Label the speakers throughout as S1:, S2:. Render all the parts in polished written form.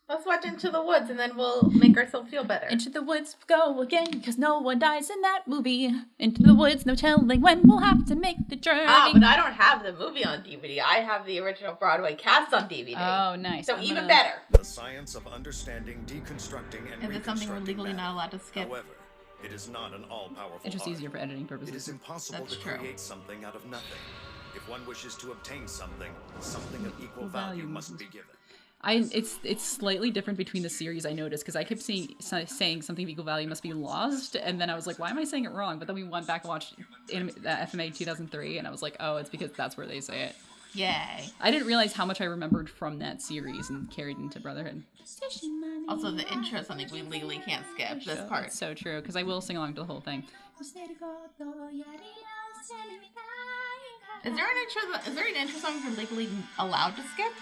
S1: Let's watch Into the Woods and then we'll make ourselves feel better.
S2: Into the woods go again, because no one dies in that movie. Into the woods, no telling when we'll have to make the journey.
S1: Ah, but I don't have the movie on DVD. I have the original Broadway cast on DVD.
S2: Oh, nice.
S1: So even better.
S3: The science of understanding, deconstructing, and
S1: Is it something we're legally not allowed to skip?
S3: However, it is not an all-powerful
S2: It's just
S3: art.
S2: easier for editing purposes.
S3: It is impossible to create something out of nothing. If one wishes to obtain something, something of equal value must be given.
S2: It's slightly different between the series, I noticed, because I kept saying something of equal value must be lost, and then I was like, why am I saying it wrong? But then we went back and watched FMA 2003, and I was like, oh, it's because that's where they say it.
S1: Yay.
S2: I didn't realize how much I remembered from that series and carried into Brotherhood.
S1: Also, the intro is something we legally can't skip, this part.
S2: It's so true, because I will sing along to the whole thing.
S1: Is there an intro song you're legally allowed to skip?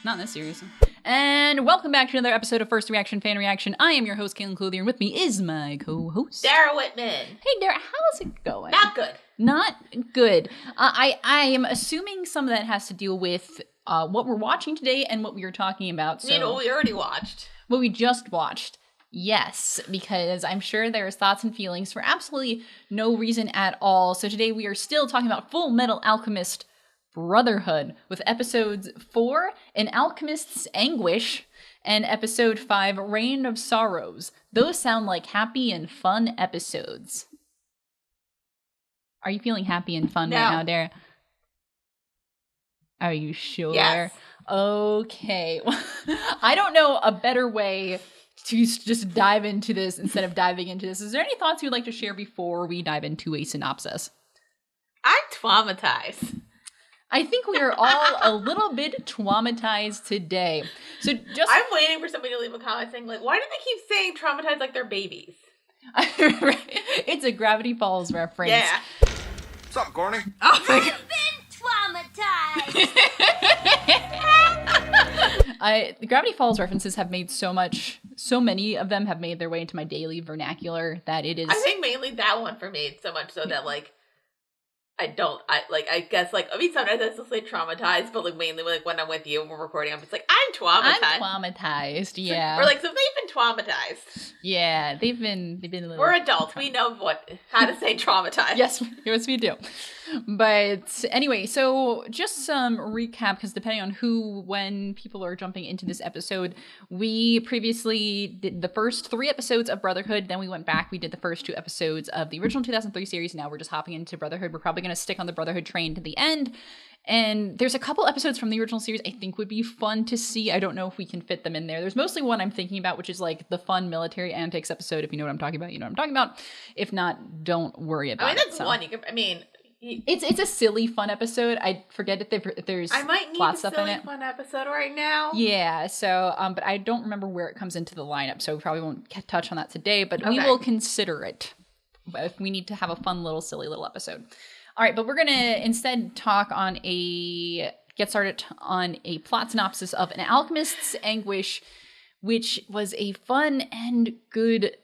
S2: Not in this series. And welcome back to another episode of First Reaction Fan Reaction. I am your host, Cailin Clothier, and with me is my co-host,
S1: Dara Whitman.
S2: Hey, Dara, how's it going?
S1: Not good.
S2: Not good. I am assuming some of that has to deal with what we're watching today and what we were talking about. So,
S1: you know what we already watched?
S2: What we just watched. Yes, because I'm sure there's thoughts and feelings for absolutely no reason at all. So today we are still talking about Fullmetal Alchemist Brotherhood with episodes 4, An Alchemist's Anguish, and episode 5, Reign of Sorrows. Those sound like happy and fun episodes. Are you feeling happy and fun right now, Dara? Are you sure?
S1: Yes.
S2: Okay. I don't know a better way to just dive into this instead of diving into this. Is there any thoughts you'd like to share before we dive into a synopsis?
S1: I'm traumatized.
S2: I think we are all a little bit traumatized today. So
S1: I'm waiting for somebody to leave a comment saying, like, why do they keep saying traumatized like they're babies?
S2: It's a Gravity Falls reference.
S1: Yeah.
S3: What's up, Corny?
S1: Oh my God.
S4: Been traumatized.
S2: Gravity Falls references have made so many of them have made their way into my daily vernacular that it is.
S1: I think mainly that one for me, so much so that, like, I guess, I mean, sometimes I still say traumatized, but, like, mainly, like, when I'm with you and we're recording, I'm just like, I'm traumatized.
S2: I'm traumatized, yeah.
S1: Or, like, so they've been traumatized.
S2: Yeah, they've been a little...
S1: We're adults. We know how to say traumatized.
S2: Yes, we do. But anyway, so just some recap, because depending on when people are jumping into this episode, we previously did the first 3 episodes of Brotherhood, then we went back, we did the first 2 episodes of the original 2003 series, now we're just hopping into Brotherhood. We're probably going to stick on the Brotherhood train to the end. And there's a couple episodes from the original series I think would be fun to see. I don't know if we can fit them in there. There's mostly one I'm thinking about, which is like the fun military antics episode. If you know what I'm talking about, you know what I'm talking about. If not, don't worry about it.
S1: I mean, that's one you can, I mean...
S2: It's a silly, fun episode. I forget if there's
S1: I might need
S2: plot
S1: a
S2: stuff
S1: silly,
S2: in it.
S1: fun episode right now.
S2: Yeah, so, but I don't remember where it comes into the lineup, so we probably won't touch on that today, but we will consider it if we need to have a fun little, silly little episode. All right, but we're going to instead get started on a plot synopsis of An Alchemist's Anguish, which was a fun and good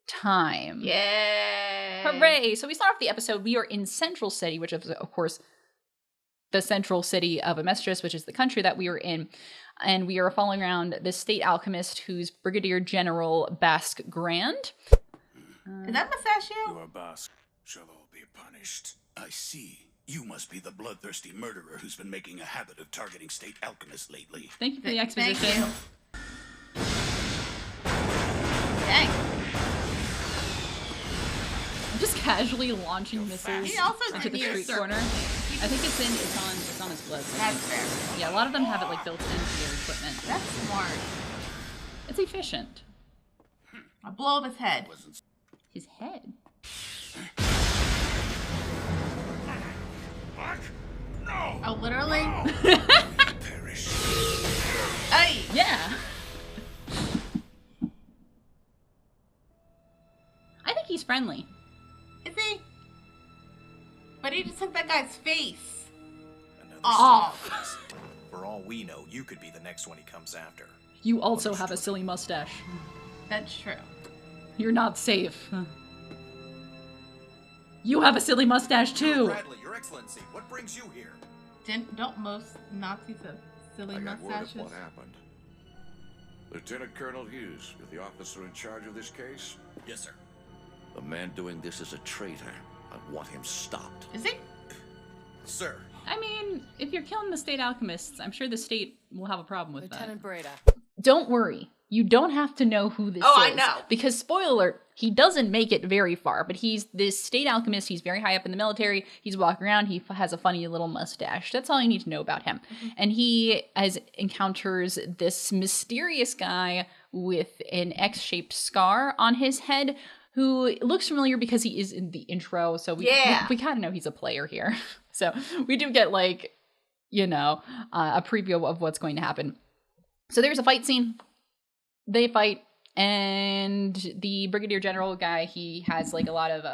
S2: time.
S1: Yay!
S2: Hooray! So we start off the episode. We are in Central City, which is, of course, the central city of Amestris, which is the country that we are in. And we are following around this state alchemist who's Brigadier General Basque Grand.
S1: Is that Mustachio?
S5: Your Basque shall all be punished. I see. You must be the bloodthirsty murderer who's been making a habit of targeting state alchemists lately.
S2: Thank you for the exposition.
S1: Thank you. Dang.
S2: I'm just casually launching missiles
S1: He also
S2: into the
S1: did
S2: street
S1: your
S2: corner. I think it's on his blood.
S1: That's fair.
S2: Yeah, a lot of them have it like built into their equipment.
S1: That's smart.
S2: It's efficient.
S1: I'll blow up his head.
S2: His head.
S5: What? No!
S1: Oh, literally?
S5: Perish.
S1: Hey!
S2: Yeah. I think he's friendly.
S1: Is he? But he just took that guy's face.
S3: Another
S1: Off.
S3: For all we know, you could be the next one he comes after.
S2: You also have a silly mustache.
S1: That's true.
S2: You're not safe. You have a silly mustache too.
S3: Bradley, Your Excellency, what brings you here?
S1: Don't most Nazis have silly
S6: I got word of
S1: mustaches?
S6: what happened. Lieutenant Colonel Hughes, you're the officer in charge of this case?
S3: Yes, sir.
S6: The man doing this is a traitor. I want him stopped.
S1: Is he?
S3: Sir.
S2: I mean, if you're killing the state alchemists, I'm sure the state will have a problem with
S7: Lieutenant Breda.
S2: that. Don't worry. You don't have to know who this is.
S1: I know.
S2: Because, spoiler alert, he doesn't make it very far, but he's this state alchemist. He's very high up in the military. He's walking around. He has a funny little mustache. That's all you need to know about him. And he encounters this mysterious guy with an X-shaped scar on his head who looks familiar because he is in the intro. So we kind of know he's a player here. So we do get, like, you know, a preview of what's going to happen. So there's a fight scene. They fight, and the Brigadier General guy, he has like a lot of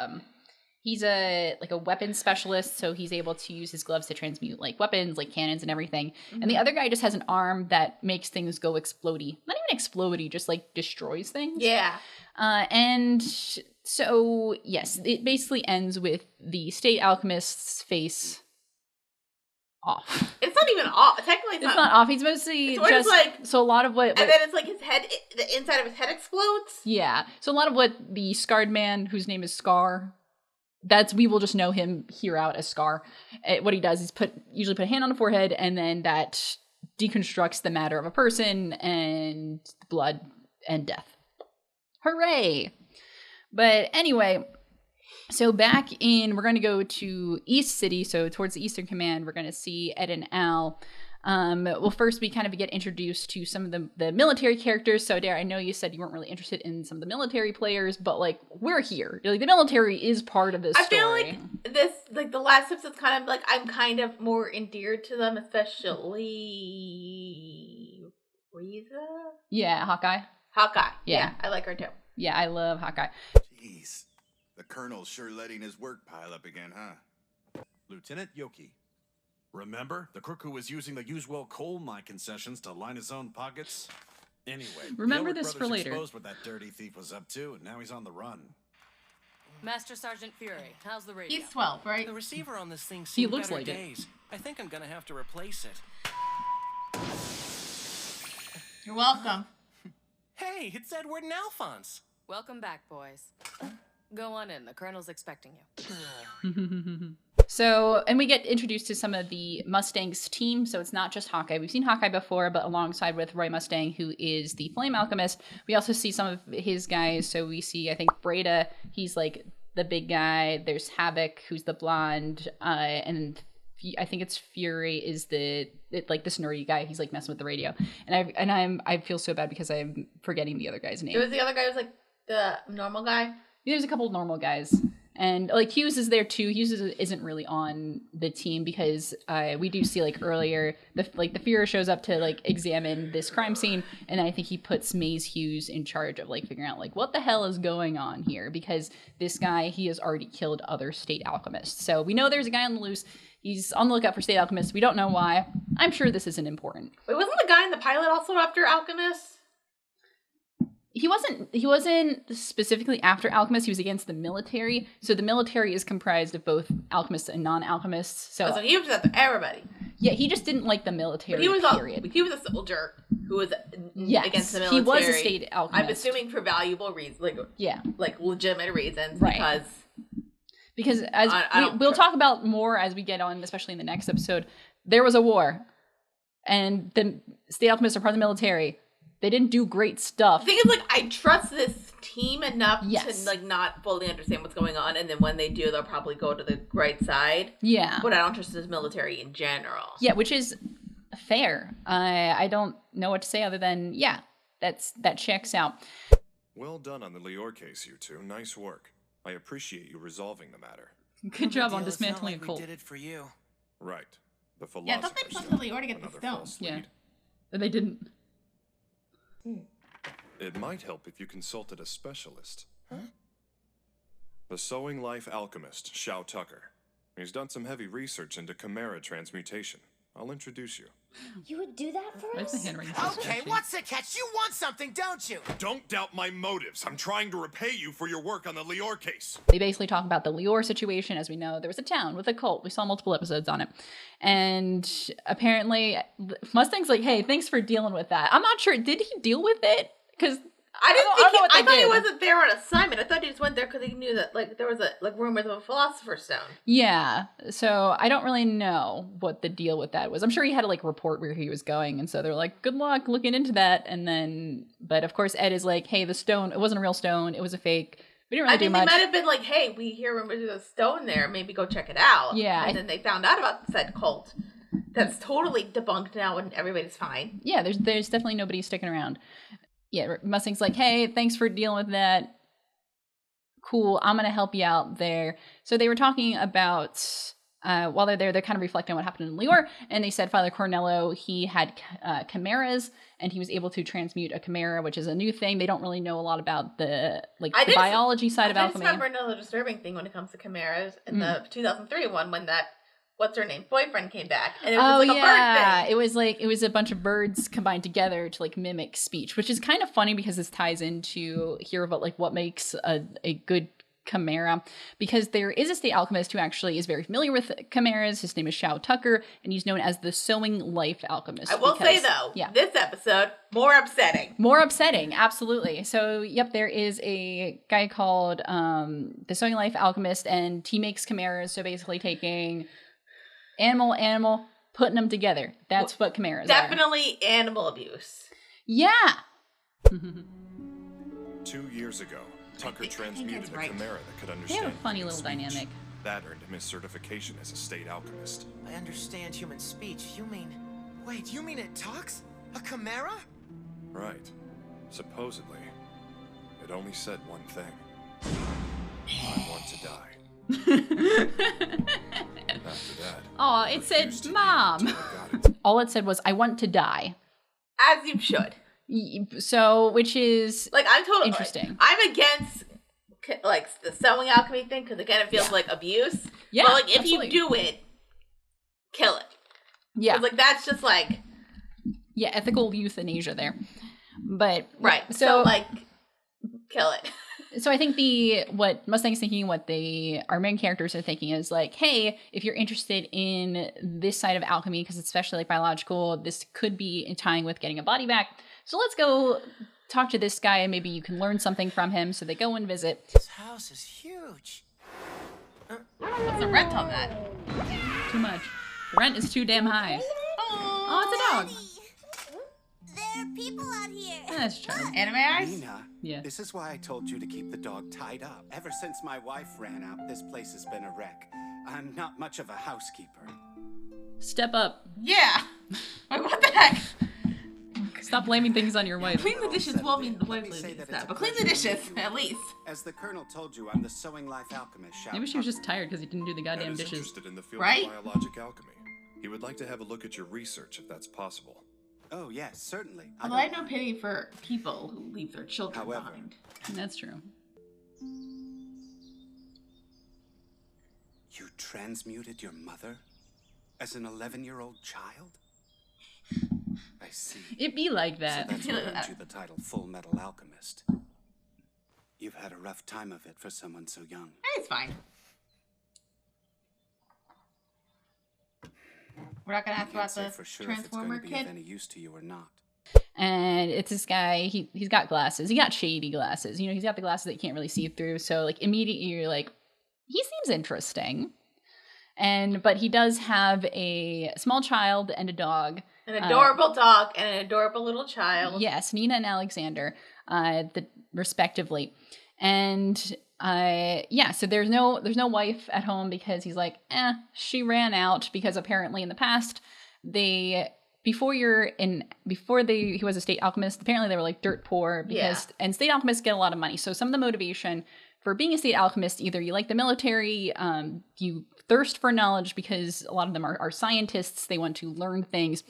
S2: he's a weapons specialist, so he's able to use his gloves to transmute like weapons, like cannons and everything. And the other guy just has an arm that makes things go explodey. Not even explodey, just like destroys things.
S1: Yeah.
S2: And so yes, it basically ends with the state alchemist's face off.
S1: It's not even off. Technically, it's
S2: not off. He's mostly
S1: it's
S2: just
S1: like,
S2: so a lot of what,
S1: and then it's like his head, the inside of his head explodes.
S2: Yeah. So a lot of what the scarred man, whose name is Scar, we will just know him here out as Scar. What he does is usually put a hand on the forehead, and then that deconstructs the matter of a person and blood and death. Hooray! But anyway. So we're going to go to East City, so towards the Eastern Command. We're going to see Ed and Al. Well, first we kind of get introduced to some of the military characters. So Dara, I know you said you weren't really interested in some of the military players, but like we're here. Like the military is part of this story.
S1: I feel like this, like the last episode's kind of like I'm kind of more endeared to them, especially Riza.
S2: Yeah, Hawkeye.
S1: Yeah, I like her too.
S2: Yeah, I love Hawkeye.
S5: Jeez. The Colonel's sure letting his work pile up again, huh?
S3: Lieutenant Yoki. Remember? The crook who was using the usual coal mine concessions to line his own pockets? Anyway,
S2: remember
S3: the
S2: this
S3: Brothers
S2: for later.
S3: Exposed what that dirty thief was up to, and now he's on the run.
S7: Master Sergeant Fury, how's the radio?
S1: He's 12, right?
S8: The receiver on this thing
S2: He
S8: seems
S2: looks
S8: better
S2: like it.
S8: days. I think I'm gonna have to replace it.
S1: You're welcome.
S8: Hey, it's Edward and Alphonse.
S7: Welcome back, boys. Go on in. The Colonel's expecting you.
S2: So, and we get introduced to some of the Mustang's team. So it's not just Hawkeye. We've seen Hawkeye before, but alongside with Roy Mustang, who is the Flame Alchemist, we also see some of his guys. So we see, I think, Breda. He's like the big guy. There's Havoc, who's the blonde, and I think it's Fury is the nerdy guy. He's like messing with the radio, and I feel so bad because I'm forgetting the other guy's name.
S1: It was the other guy who was like the normal guy.
S2: There's a couple of normal guys, and like Hughes is there too. Hughes isn't really on the team because we do see like earlier the Fuhrer shows up to like examine this crime scene, and I think he puts Maze Hughes in charge of like figuring out like what the hell is going on here, because this guy, he has already killed other state alchemists. So we know there's a guy on the loose. He's on the lookout for state alchemists. We don't know why. I'm sure this isn't important.
S1: Wait, wasn't the guy in the pilot also after alchemists?
S2: He wasn't specifically after alchemists. He was against the military. So the military is comprised of both alchemists and non-alchemists. So
S1: he was after everybody.
S2: Yeah, he just didn't like the military.
S1: But he was
S2: period.
S1: a soldier who was against the military.
S2: He was a state alchemist.
S1: I'm assuming for valuable reasons, like legitimate reasons,
S2: right? Because as we'll talk about more as we get on, especially in the next episode. There was a war, and the state alchemists are part of the military. They didn't do great stuff.
S1: The thing is, like, I trust this team enough to, like, not fully understand what's going on, and then when they do, they'll probably go to the right side.
S2: Yeah.
S1: But I don't trust this military in general.
S2: Yeah, which is fair. I don't know what to say other than, yeah, that checks out.
S9: Well done on the Lior case, you two. Nice work. I appreciate you resolving the matter.
S2: Good job on dismantling a cult.
S8: We did it for you.
S9: Right. The philosopher's
S1: Yeah, don't they trust the Lior to get the stone?
S2: Yeah. They didn't.
S9: It might help if you consulted a specialist.
S8: Huh?
S9: The Sowing Life alchemist, Shao Tucker. He's done some heavy research into chimera transmutation. I'll introduce you.
S4: You would do that for
S2: What's
S4: us?
S2: the handwriting so
S10: Okay,
S2: sketchy?
S10: what's the catch? You want something, don't you?
S9: Don't doubt my motives. I'm trying to repay you for your work on the Lior case.
S2: They basically talk about the Lior situation. As we know, there was a town with a cult. We saw multiple episodes on it. And apparently, Mustang's like, hey, thanks for dealing with that. I'm not sure. Did he deal with it? Because
S1: I
S2: don't know what
S1: I
S2: they
S1: thought he
S2: did.
S1: wasn't there on assignment. I thought he just went there because he knew that like there was rumors of a philosopher's stone.
S2: yeah. So I don't really know what the deal with that was. I'm sure he had to like report where he was going. And so they're like, good luck looking into that. And then, but of course, Ed is like, hey, the stone, it wasn't a real stone. It was a fake. We didn't really do
S1: they
S2: much.
S1: might have been like, hey, we hear rumors there's a stone there. Maybe go check it out.
S2: Yeah.
S1: And then they found out about said cult. That's totally debunked now and everybody's fine.
S2: Yeah, there's definitely nobody sticking around. Yeah, Mustang's like, hey, thanks for dealing with that. Cool, I'm going to help you out there. So they were talking about, while they're there, they're kind of reflecting on what happened in Lior, and they said Father Cornello, he had chimeras, and he was able to transmute a chimera, which is a new thing. They don't really know a lot about the biology side of alchemy.
S1: I just remember another disturbing thing when it comes to chimeras in the 2003 one when that what's her name boyfriend came back and it was a bird thing.
S2: It was a bunch of birds combined together to like mimic speech, which is kind of funny because this ties into here about like what makes a good chimera, because there is a state alchemist who actually is very familiar with chimeras. His name is Shao Tucker, and he's known as the Sowing Life Alchemist.
S1: I will say though, this episode more upsetting,
S2: absolutely. So yep, there is a guy called the Sowing Life Alchemist, and he makes chimeras. So basically taking animal, putting them together. That's what chimeras
S1: definitely are. Animal abuse.
S2: Yeah.
S9: 2 years ago, Tucker transmuted a chimera that could understand.
S2: They have a funny little
S9: speech.
S2: dynamic.
S9: That earned him his certification as a state alchemist.
S10: I understand human speech. You mean... Wait, you mean it talks? A chimera?
S9: Right. Supposedly. It only said one thing. I want to die. After that,
S2: oh, it said, Mom. All it said was, I want to die.
S1: As you should.
S2: So, which is
S1: like, I'm totally
S2: interesting.
S1: I'm against like the sewing alchemy thing because again, it feels like abuse.
S2: Yeah,
S1: but like if
S2: absolutely.
S1: you do it, kill it.
S2: Yeah,
S1: like that's just like
S2: ethical euthanasia there. But
S1: right, so like kill it.
S2: So I think what Mustang's thinking, what our main characters are thinking is like, hey, if you're interested in this side of alchemy, because especially like biological, this could be tying with getting a body back. So let's go talk to this guy and maybe you can learn something from him. So they go and visit.
S10: This house is huge.
S1: What's the rent on that?
S2: Too much. The rent is too damn high. Oh, it's a dog.
S4: There are people out here.
S2: That's charming.
S1: Anime eyes?
S11: Nina,
S2: yeah.
S11: This is why I told you to keep the dog tied up. Ever since my wife ran out, this place has been a wreck. I'm not much of a housekeeper.
S2: Step up.
S1: Yeah. Like, what the heck?
S2: Stop blaming things on your wife.
S1: Clean the dishes. Well, I mean, the wife leaves that, but clean the dishes at least.
S11: As the Colonel told you, I'm the Sowing Life Alchemist.
S2: Maybe she was just tired because he didn't do the goddamn
S9: Ed is
S2: dishes.
S9: interested in the field
S1: right?
S9: of biologic alchemy. He would like to have a look at your research if that's possible.
S11: Oh, yes, certainly.
S1: Although I have no pity for people who leave their children behind.
S2: That's true.
S11: You transmuted your mother as an 11-year-old child? I see.
S2: It be like that.
S11: So that's what earned you the title Fullmetal Alchemist. You've had a rough time of it for someone so young.
S1: It's fine. We're not gonna ask about the
S11: for sure
S1: Transformer
S11: if it's going to be
S1: kid.
S11: of any use to you or not.
S2: And it's this guy, he's got glasses. He got shady glasses. You know, he's got the glasses that you can't really see through. So like immediately you're like, he seems interesting. But he does have a small child and a dog.
S1: An adorable dog and an adorable little child.
S2: Yes, Nina and Alexander, respectively. And so there's no wife at home because he's like, she ran out because apparently in the past he was a state alchemist, apparently they were like dirt poor and state alchemists get a lot of money. So some of the motivation for being a state alchemist, either you like the military, you thirst for knowledge because a lot of them are scientists, they want to learn things,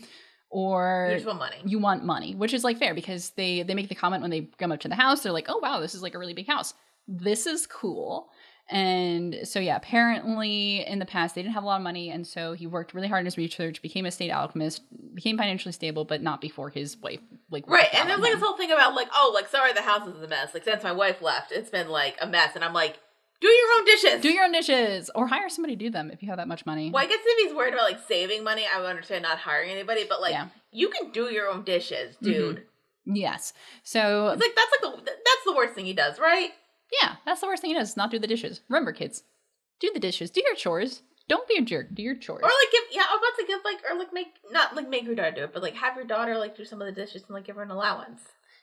S2: or you want money, which is like fair because they make the comment when they come up to the house, they're like, oh wow, this is like a really big house. This is cool. And so, yeah, apparently in the past they didn't have a lot of money, and so he worked really hard in his research, became a state alchemist, became financially stable, but not before his wife, like,
S1: right. And there's like this whole thing about like, oh, like, sorry, the house is a mess. Like, since my wife left, it's been like a mess. And I'm like, do your own dishes.
S2: Do your own dishes, or hire somebody to do them if you have that much money.
S1: Well, I guess if he's worried about like saving money, I would understand not hiring anybody. But like, you can do your own dishes, dude.
S2: Yes. So
S1: it's like that's the worst thing he does, right?
S2: Yeah, that's the worst thing he does, not do the dishes. Remember, kids, do the dishes, do your chores. Don't be a jerk, do your chores.
S1: Or like I was about to give like, or like make your daughter do it, but like have your daughter like do some of the dishes and like give her an allowance.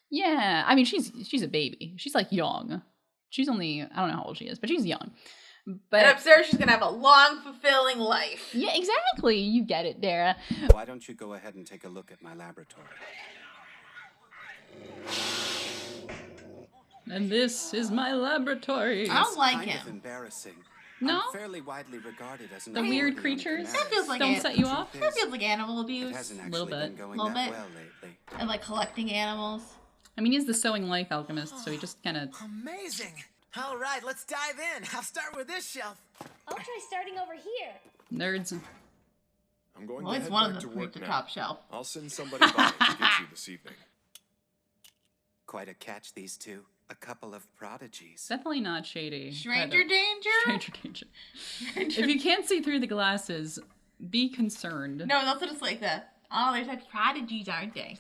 S2: Yeah, I mean she's a baby. She's like young. She's only, I don't know how old she is, but she's young. But
S1: and I'm sure she's gonna have a long, fulfilling life.
S2: Yeah, exactly. You get it, Dara.
S11: Why don't you go ahead and take a look at my laboratory?
S2: And this is my laboratory.
S1: I don't like
S11: kind
S1: him.
S11: Of embarrassing.
S2: No?
S11: I'm fairly widely regarded as an
S2: The weird creatures
S1: that feels like
S2: don't set you off?
S1: That feels like animal abuse.
S11: It hasn't
S2: A little
S11: actually
S2: bit.
S11: been going that well lately.
S1: And like collecting animals.
S2: I mean, he's the sewing life alchemist, so he just kind of...
S10: Amazing. All right, let's dive in. I'll start with this shelf.
S4: I'll try starting over here.
S2: Nerds.
S9: I'm going
S1: Well,
S9: to
S1: it's
S9: head
S1: one
S9: back
S1: of
S9: to
S1: them
S9: work
S1: the
S9: now.
S1: top shelf.
S9: I'll send somebody by to get you this evening.
S11: Quite a catch, these two. A couple of prodigies.
S2: Definitely not shady.
S1: Stranger danger?
S2: Stranger danger. If you can't see through the glasses, be concerned.
S1: No, that's what it's like that. Oh, they're such prodigies, aren't they?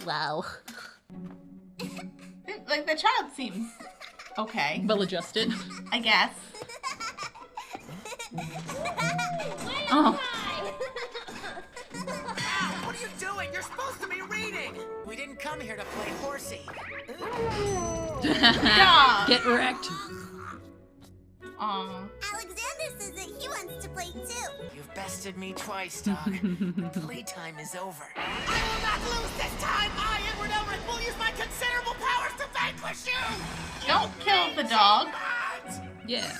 S2: Wow.
S1: Like the child seems okay.
S2: Well adjusted.
S1: I guess.
S2: Oh.
S10: What are you doing? You're supposed to be reading. We didn't come here to play horsey.
S2: Get wrecked.
S4: Alexander says that he wants to play too.
S10: You've bested me twice, dog. Playtime is over. I will not lose this time. I, Edward Elric, will use my considerable powers to vanquish you.
S1: Don't kill the dog.
S2: Yeah.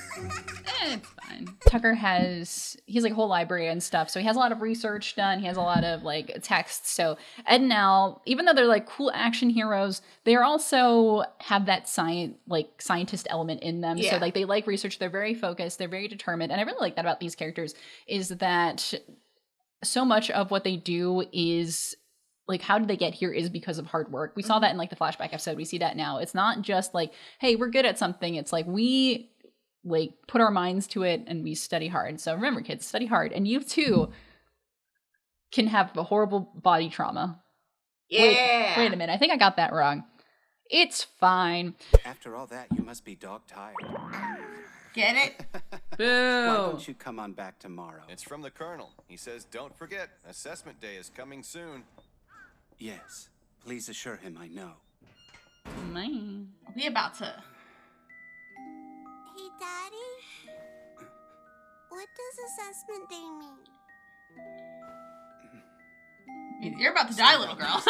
S2: It's fine. Tucker he's like a whole library and stuff, so he has a lot of research done. He has a lot of like texts. So Ed and Al, even though they're like cool action heroes, they also have that scientist element in them.
S1: Yeah.
S2: So like they like research, they're very focused, they're very determined. And I really like that about these characters, is that so much of what they do is like, how did they get here is because of hard work. We saw that in like the flashback episode. We see that now. It's not just like, hey, we're good at something. It's like we like put our minds to it and we study hard. So remember, kids, study hard. And you too can have a horrible body trauma.
S1: Yeah.
S2: Wait a minute. I think I got that wrong. It's fine.
S11: After all that, you must be dog tired.
S1: Get it?
S2: Boo.
S11: Why don't you come on back tomorrow?
S12: It's from the Colonel. He says, don't forget, assessment day is coming soon.
S11: Yes. Please assure him I know.
S2: Man.
S1: We about to.
S4: Hey, Daddy? What does assessment day mean?
S1: You're about to die, little girl.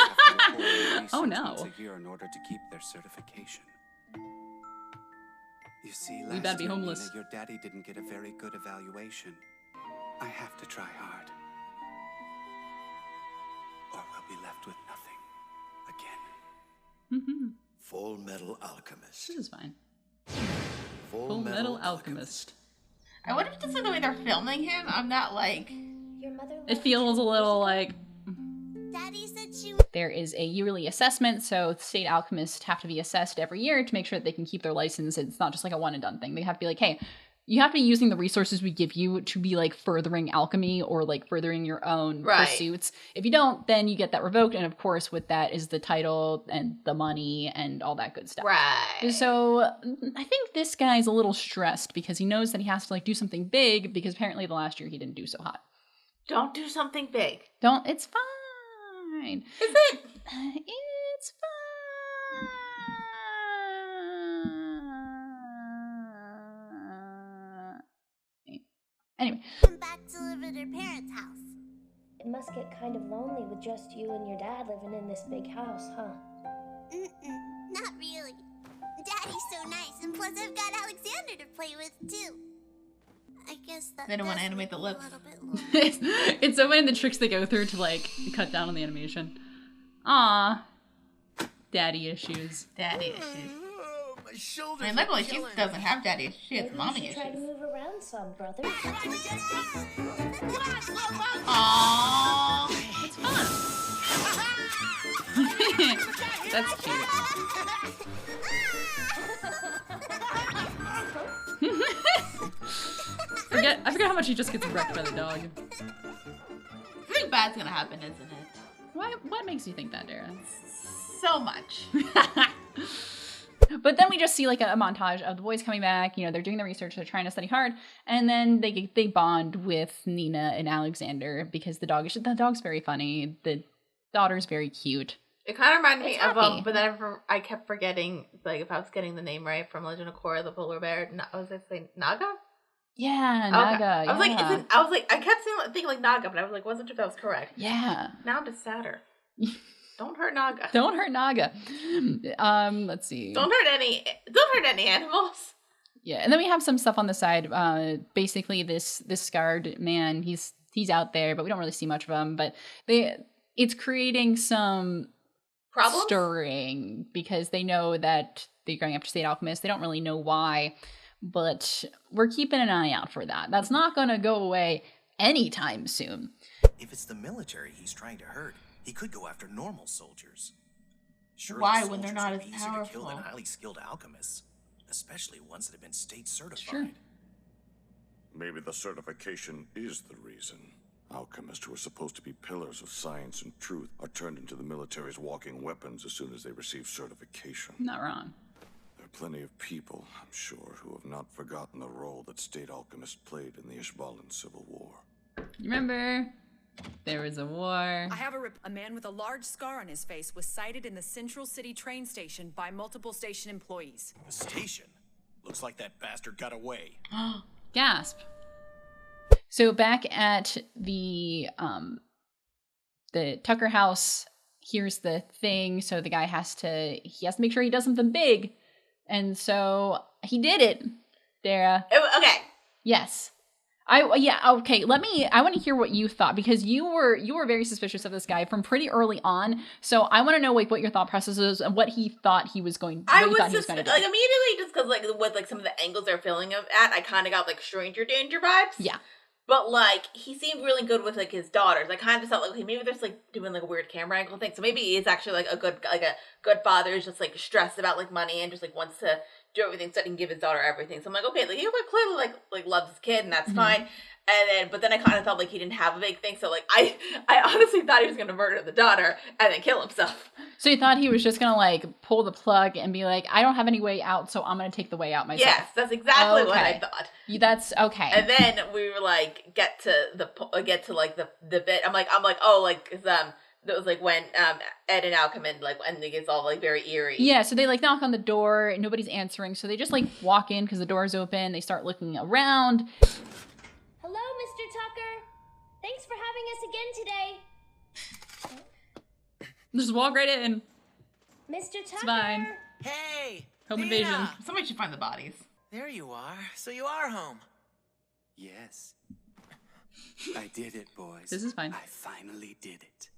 S2: Oh no.
S11: A year in order to keep their certification. You see,
S2: We
S11: last
S2: better be
S11: year,
S2: homeless.
S11: Nina, your daddy didn't get a very good evaluation. I have to try hard. Or we'll be left with nothing. Again.
S6: Fullmetal Alchemist.
S2: This is fine.
S6: Fullmetal
S2: Alchemist.
S1: I wonder if just like the way they're filming him, I'm not like.
S4: Your mother.
S2: It feels a little like
S4: Daddy said she.
S2: there is a yearly assessment, so state alchemists have to be assessed every year to make sure that they can keep their license. It's not just like a one and done thing. They have to be like, hey, you have to be using the resources we give you to be like furthering alchemy or like furthering your own pursuits. If you don't, then you get that revoked. And of course, with that is the title and the money and all that good stuff.
S1: Right.
S2: So I think this guy's a little stressed because he knows that he has to like do something big because apparently the last year he didn't do so hot.
S1: Don't do something big.
S2: Don't. It's fine.
S1: Is it?
S2: It's fine. Anyway.
S4: Come back to live at her parents' house.
S13: It must get kind of lonely with just you and your dad living in this big house, huh?
S4: Not really. Daddy's so nice, and plus I've got Alexander to play with too. I guess that
S1: They don't want to
S4: does
S1: animate the
S4: make
S1: lips.
S4: me a little bit
S2: It's so many of the tricks they go through to like cut down on the animation. Aw. Daddy issues.
S1: Daddy issues.
S10: Oh, My shoulders.
S1: I mean, luckily she doesn't have daddy issues. She has
S13: Maybe
S1: mommy
S13: you should try to
S1: issues.
S13: move around some, brother.
S1: Aww.
S2: It's fun. That's cute. I forget how much he just gets wrecked by the dog.
S1: Something bad's gonna happen, isn't it?
S2: What makes you think that, Dara?
S1: So much.
S2: But then we just see like a montage of the boys coming back. You know, they're doing the research, they're trying to study hard, and then they bond with Nina and Alexander because the dog's very funny. The daughter's very cute.
S1: It kind of reminded me of,
S2: happy.
S1: but then I kept forgetting, like, if I was getting the name right, from Legend of Korra, the polar bear. Was I saying Naga?
S2: Yeah, Naga.
S1: Okay. I was
S2: Yeah.
S1: like, I kept thinking like Naga, but I was like, wasn't sure if that was correct.
S2: Yeah.
S1: Now I'm just sadder. Don't hurt Naga.
S2: Don't hurt Naga. Let's see.
S1: Don't hurt any animals.
S2: Yeah, and then we have some stuff on the side. Basically, this scarred man, he's out there, but we don't really see much of him. But it's creating some
S1: problems,
S2: stirring, because they know that they're going after State Alchemist. They don't really know why, but we're keeping an eye out for that. That's not going to go away anytime soon.
S14: If it's the military he's trying to hurt, he could go after normal soldiers. Surely
S1: Why, when they're not
S14: soldiers
S1: as
S14: would be easier to kill
S1: powerful?
S14: than highly skilled alchemists, especially ones that have been state certified.
S2: Sure.
S15: Maybe the certification is the reason. Alchemists who are supposed to be pillars of science and truth are turned into the military's walking weapons as soon as they receive certification.
S2: Not wrong.
S15: There are plenty of people, I'm sure, who have not forgotten the role that state alchemists played in the Ishbalan Civil War.
S2: You remember? There was a war.
S16: I have a man with a large scar on his face was sighted in the Central City train station by multiple station employees.
S5: The station? Looks like that bastard got away.
S2: Gasp. So back at the Tucker house, here's the thing. So the guy has to make sure he does something big. And so he did it, Dara.
S1: Okay.
S2: Yes. Okay, I want to hear what you thought, because you were very suspicious of this guy from pretty early on. So I want to know like what your thought process is and what he thought he was going to do.
S1: Like immediately, just because like with like some of the angles they're filling him at, I kind of got like Stranger Danger vibes.
S2: Yeah.
S1: But like he seemed really good with like his daughters. I kind of felt like, okay, maybe there's like doing like a weird camera angle thing. So maybe he's actually like a good father who's just like stressed about like money and just like wants to do everything so he can give his daughter everything. So I'm like, okay, like he like clearly like loves his kid and that's fine. But then I kind of felt like he didn't have a big thing. So like I honestly thought he was gonna murder the daughter and then kill himself.
S2: So you thought he was just gonna like pull the plug and be like, I don't have any way out, so I'm gonna take the way out myself.
S1: Yes, that's exactly what I thought.
S2: That's okay.
S1: And then we were like get to the bit. I'm like oh like cause that was like when Ed and Al come in, like, and it gets all like very eerie.
S2: Yeah, so they like knock on the door, nobody's answering, so they just like walk in because the door's open. They start looking around.
S13: Hello, Mr. Tucker. Thanks for having us again today.
S2: Just walk right in.
S13: Mr. Tucker.
S2: It's fine.
S10: Hey!
S2: Home
S10: Nina.
S2: invasion.
S1: Somebody should find the bodies.
S10: There you are. So you are home.
S11: Yes. I did it, boys.
S2: This is fine.
S11: I finally did it.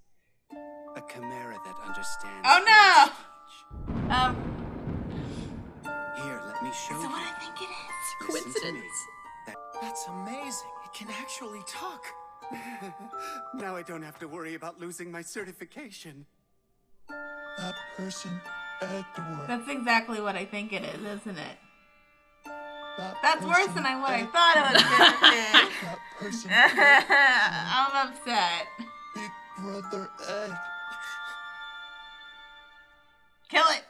S11: A chimera that understands.
S1: Oh no!
S11: Here, let me show you.
S1: What I think it is.
S11: Listen to me.
S10: That's amazing. It can actually talk.
S11: Now I don't have to worry about losing my certification.
S17: That person at the work.
S1: That's exactly what I think it is, isn't it?
S17: That's
S1: worse than what I thought it was gonna be.
S17: That person.
S1: I'm upset.
S17: Big Brother Ed.
S1: Kill it.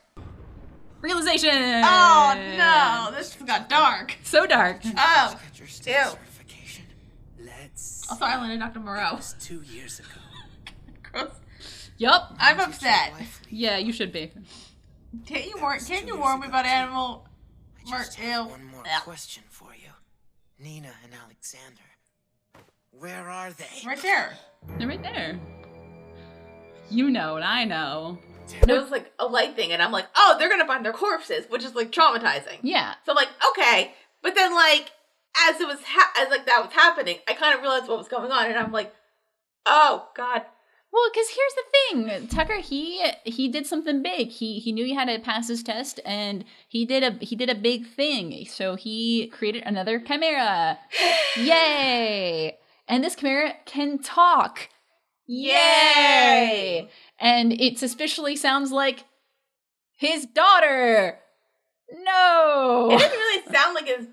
S2: Realization.
S1: Oh no, this got dark.
S2: So dark.
S1: Oh, ew.
S11: Certification. Let's.
S1: Also, I landed Dr. Moreau.
S11: 2 years ago.
S1: Gross.
S2: Yup.
S1: I'm upset.
S2: Yeah, you should be.
S1: Can't you warn me about animal?
S10: I just have one more question for you. Nina and Alexander. Where are they?
S1: Right there.
S2: They're right there. You know and I know.
S1: There was like a light thing, and I'm like, oh, they're gonna find their corpses, which is like traumatizing.
S2: Yeah.
S1: So I'm like, okay, but then like as that was happening, I kind of realized what was going on, and I'm like, oh god,
S2: Well, because here's the thing, Tucker, he did something big. He knew he had to pass his test, and he did a big thing. So he created another chimera. Yay! And this chimera can talk. Yay! And it suspiciously sounds like his daughter. No,
S1: it doesn't really sound like his.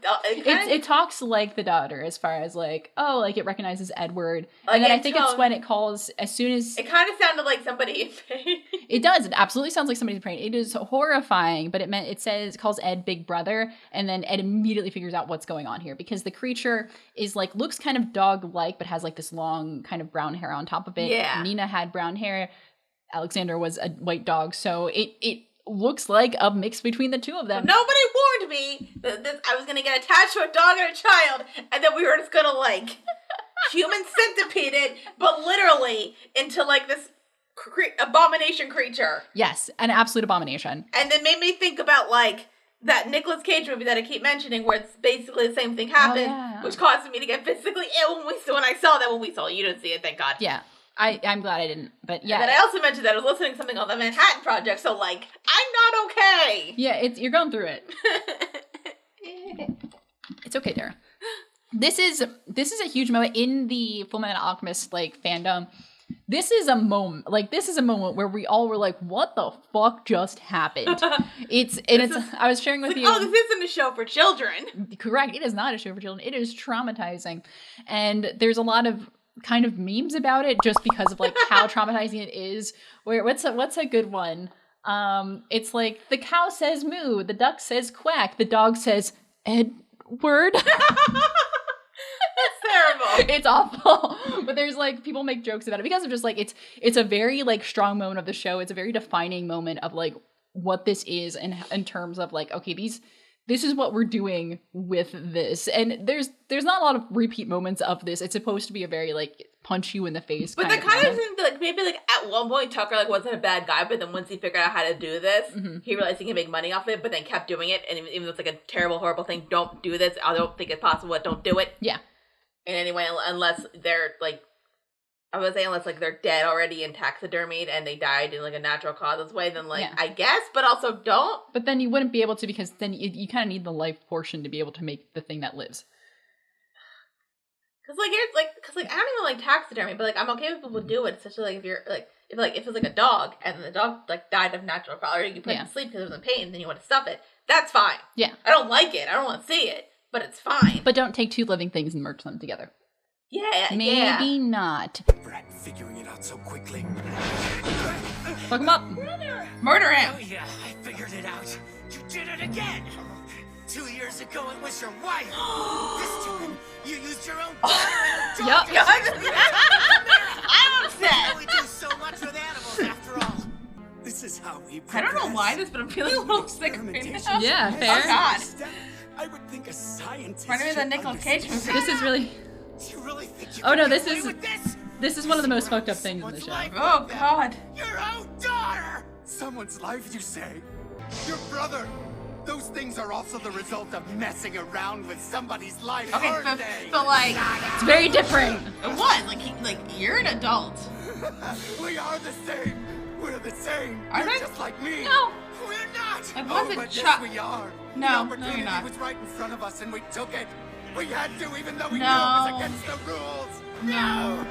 S2: It talks like the daughter, as far as like, oh, like it recognizes Edward, and then I think it's when it calls as soon as
S1: it kind of sounded like somebody in pain.
S2: It does. It absolutely sounds like somebody's in pain. It is horrifying, but it calls Ed Big Brother, and then Ed immediately figures out what's going on here because the creature is like looks kind of dog-like, but has like this long kind of brown hair on top of it.
S1: Yeah,
S2: Nina had brown hair. Alexander was a white dog, so it looks like a mix between the two of them.
S1: Nobody warned me that I was going to get attached to a dog and a child, and then we were just going to, like, human centipede it, but literally into, like, this abomination creature.
S2: Yes, an absolute abomination.
S1: And it made me think about, like, that Nicolas Cage movie that I keep mentioning where it's basically the same thing happened, which caused me to get physically ill when I saw that when we saw it. You didn't see it, thank God.
S2: Yeah. I'm glad I didn't, but yeah.
S1: And then I also mentioned that I was listening to something on the Manhattan Project, so like, I'm not okay.
S2: Yeah, you're going through it. It's okay, Dara. This is a huge moment in the Fullmetal Alchemist like fandom. This is a moment where we all were like, "What the fuck just happened?" I was sharing with you.
S1: Oh, this isn't a show for children.
S2: Correct. It is not a show for children. It is traumatizing, and there's a lot of kind of memes about it just because of like how traumatizing it is. What's a good one? It's like the cow says moo, the duck says quack, the dog says Edward. That's
S1: terrible.
S2: It's awful. But there's like people make jokes about it because of just like it's a very like strong moment of the show. It's a very defining moment of like what this is in terms of like, okay, this is what we're doing with this. And there's not a lot of repeat moments of this. It's supposed to be a very like punch you in the face.
S1: But that kind of seemed like maybe like at one point Tucker like wasn't a bad guy, but then once he figured out how to do this, he realized he can make money off it, but then kept doing it. And even though it's like a terrible, horrible thing, don't do this. I don't think it's possible. Don't do it.
S2: Yeah.
S1: In any way, unless they're like, I would say unless like they're dead already and taxidermied and they died in like a natural causes way, then like I guess, but also don't.
S2: But then you wouldn't be able to because then you kind of need the life portion to be able to make the thing that lives.
S1: Cause I don't even like taxidermy, but like I'm okay with people do it, especially like if you're like if it's like a dog and the dog like died of natural causes, or you put it to sleep because it was in pain, and then you want to stuff it. That's fine.
S2: Yeah,
S1: I don't like it. I don't want to see it, but it's fine.
S2: But don't take two living things and merge them together.
S1: Yeah,
S2: maybe not.
S5: Brat figuring it out so quickly.
S2: Fuck him up.
S1: Murder him.
S10: Oh yeah, I figured it out. You did it again. 2 years ago it was your wife. This time you used your own daughter.
S2: Yep.
S1: I'm upset.
S10: We do so much with animals after all.
S5: This is how we
S1: I don't know why this, but I'm feeling a little sick right now.
S2: Yeah, fair.
S1: Oh God.
S5: I would think a scientist.
S1: Reminded me of the Nicolas Cage movie.
S2: This is really.
S10: You really think you
S2: Oh no,
S10: can
S2: this
S10: get
S2: is
S10: away with this?
S2: this is one of the most fucked up things in the show.
S1: Oh God.
S10: Your own daughter.
S5: Someone's life, you say? Your brother. Those things are also the result of messing around with somebody's life,
S1: Okay,
S5: aren't they?
S1: but like
S2: It's very different.
S1: It was like you're an adult.
S5: We are the same. We're the same.
S1: Are
S5: You're
S1: they?
S5: just like me.
S1: No.
S5: We're not.
S1: It
S5: Oh,
S1: wasn't
S5: but
S1: Chuck.
S5: yes, we are.
S1: No,
S5: the
S1: no,
S5: opportunity
S1: you're not.
S5: was right in front of us, and we took it. We had to, even though we
S1: No.
S5: knew it was against the rules.
S1: No.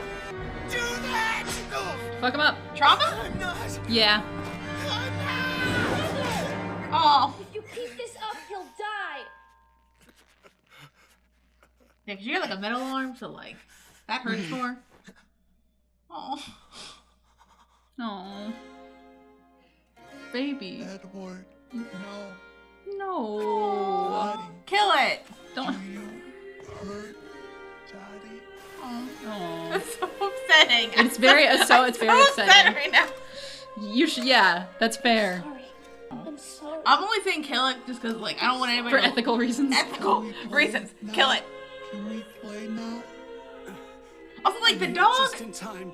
S5: Do that. No.
S2: Fuck him up.
S1: Trauma?
S5: I'm not.
S2: Yeah.
S1: Oh.
S13: If you keep this up, he'll die.
S1: Yeah, cause you got like a metal arm, so like that hurts more. Oh.
S2: No. Baby.
S17: Edward, no.
S2: No.
S17: Daddy,
S1: Kill it.
S2: Don't.
S17: do you hurt Daddy?
S2: Oh.
S1: That's so upsetting.
S2: It's very upsetting.
S1: upsetting right now.
S2: You should. Yeah, that's fair.
S13: Sorry. I'm sorry.
S1: I'm only saying kill it just because like I don't want anybody
S2: For
S1: to
S2: ethical reasons.
S1: ethical reasons. Kill it.
S17: Can we play now?
S1: Also, like the dog.
S5: Just in time.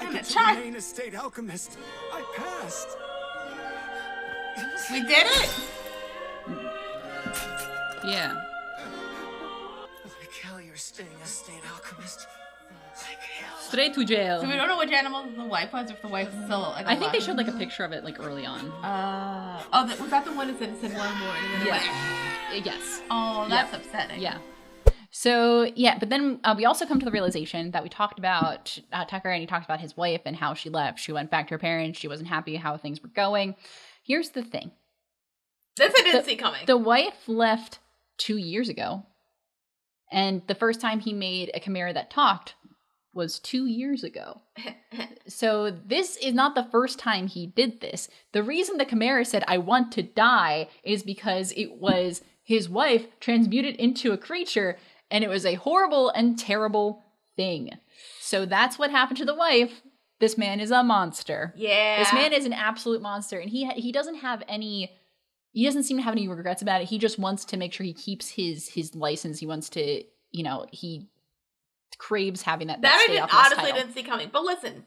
S5: I
S1: And
S5: get
S1: the
S5: to
S1: child.
S5: remain a state alchemist. I passed.
S1: We did it.
S2: Yeah.
S10: Like hell you're staying a state alchemist.
S2: Straight to jail.
S1: So we don't know which animal the wife was, or if the wife is still like,
S2: I think they showed like a picture of it like early on.
S1: Was that the one that said one more?
S2: Yes.
S1: Oh, that's upsetting.
S2: Yeah. So, yeah, but then we also come to the realization that we talked about, Tucker, and he talked about his wife and how she left. She went back to her parents. She wasn't happy how things were going. Here's the thing.
S1: This I didn't see coming.
S2: The wife left 2 years ago. And the first time he made a chimera that talked was 2 years ago. So this is not the first time he did this. The reason the chimera said, I want to die, is because it was his wife transmuted into a creature, and it was a horrible and terrible thing. So that's what happened to the wife. This man is a monster.
S1: Yeah.
S2: This man is an absolute monster, and he doesn't have any... He doesn't seem to have any regrets about it. He just wants to make sure he keeps his license. He wants to, he craves having that stay off his
S1: honestly
S2: title.
S1: didn't see coming. But listen,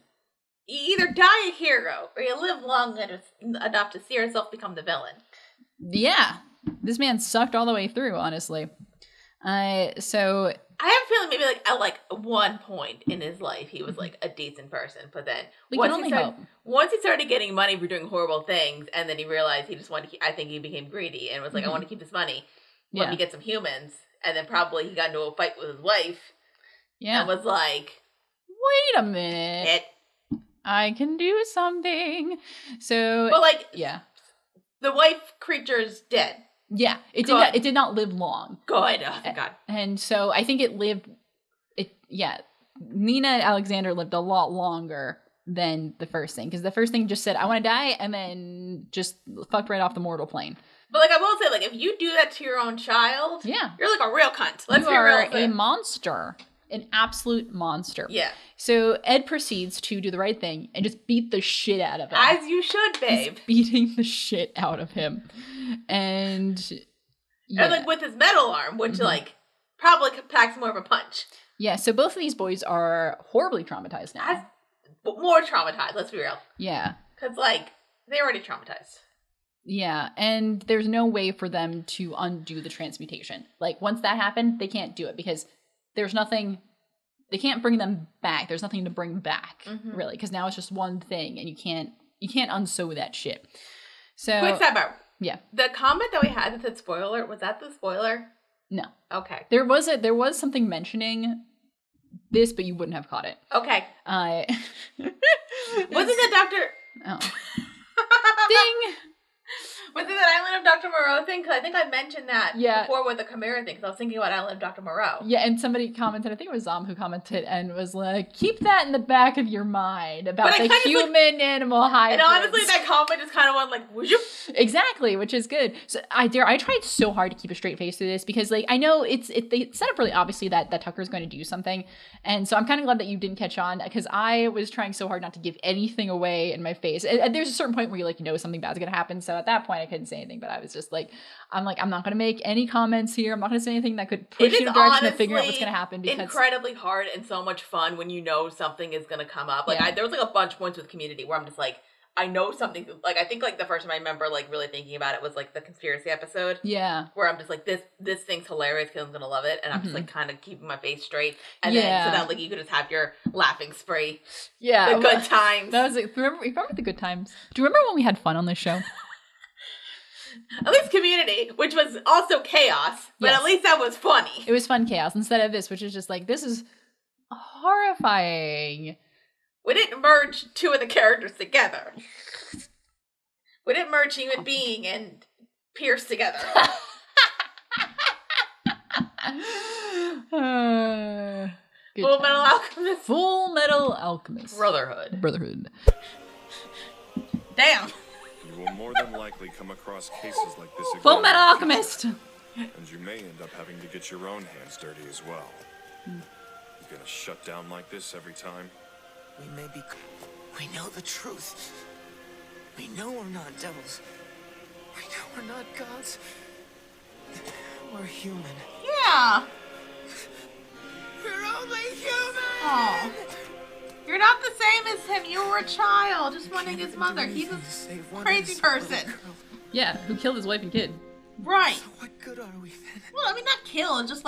S1: you either die a hero or you live long enough to see yourself become the villain.
S2: Yeah, this man sucked all the way through, honestly. So
S1: I have a feeling maybe at one point in his life he was like a decent person, but then once he started getting money for doing horrible things, and then he realized he just wanted I think he became greedy and was like, I want to keep this money. Let me get some humans. And then probably he got into a fight with his wife.
S2: Yeah.
S1: And was like,
S2: wait a minute. I can do something. So
S1: but
S2: yeah.
S1: The wife creature's dead.
S2: Yeah, it did not live long.
S1: Good. Oh, thank God.
S2: And so I think Nina Alexander lived a lot longer than the first thing, because the first thing just said, I want to die, and then just fucked right off the mortal plane.
S1: But I will say, if you do that to your own child, you're like a real cunt. Let's be real.
S2: You are a monster. An absolute monster.
S1: Yeah.
S2: So Ed proceeds to do the right thing and just beat the shit out of him.
S1: As you should, babe.
S2: He's beating the shit out of him. And
S1: with his metal arm, which probably packs more of a punch.
S2: Yeah, so both of these boys are horribly traumatized now.
S1: But more traumatized, let's be real.
S2: Yeah.
S1: Because, they're already traumatized.
S2: Yeah, and there's no way for them to undo the transmutation. Once that happened, they can't do it, because there's nothing, they can't bring them back. There's nothing to bring back, really, because now it's just one thing, and you can't unsew that shit. So
S1: quick sidebar.
S2: Yeah.
S1: The comment that we had that said spoiler, was that the spoiler?
S2: No.
S1: Okay.
S2: There was something mentioning this, but you wouldn't have caught it.
S1: Okay.
S2: Wasn't
S1: it Dr.
S2: Oh. Ding!
S1: Was it that Island of Dr. Moreau thing? Because I think I mentioned that before with the Chimera thing, because I was thinking about Island of Dr. Moreau.
S2: Yeah, and somebody commented, I think it was Zom who commented, and was like, keep that in the back of your mind about the human-animal hybrids.
S1: And honestly, that comment just kind of went would you?
S2: Exactly, which is good. So I tried so hard to keep a straight face through this, because I know they set up really obviously that Tucker's going to do something, and so I'm kind of glad that you didn't catch on, because I was trying so hard not to give anything away in my face. And there's a certain point where you know something bad's going to happen, so at that point I couldn't say anything, but I was just I'm not going to make any comments here. I'm not going to say anything that could push you in a direction of figuring out what's going to happen. Because
S1: incredibly hard and so much fun when you know something is going to come up. There was a bunch of points with Community where I'm just I know something. I think the first time I remember really thinking about it was the conspiracy episode.
S2: Yeah.
S1: Where I'm just this thing's hilarious. Kaylin's gonna love it, and I'm just kind of keeping my face straight, and then so that you could just have your laughing spree.
S2: Yeah.
S1: The good times.
S2: That was remember the good times. Do you remember when we had fun on this show?
S1: At least Community, which was also chaos, but at least that was funny.
S2: It was fun chaos instead of this, which is just this is horrifying.
S1: We didn't merge two of the characters together. We didn't merge Human Being and Pierce together. Fullmetal Alchemist.
S2: Fullmetal Alchemist
S1: Brotherhood. Damn.
S9: You will more than likely come across cases like this again.
S2: Fullmetal Alchemist.
S9: And you may end up having to get your own hands dirty as well. You gonna shut down like this every time?
S10: We know the truth. We know we're not devils. We know we're not gods. We're human.
S1: Yeah.
S10: We're only human!
S1: Oh. You're not the same as him. You were a child, just wanting his mother. He's a crazy person.
S2: Yeah, who killed his wife and kid.
S1: Right.
S10: So what good are we then?
S1: Well, not kill, just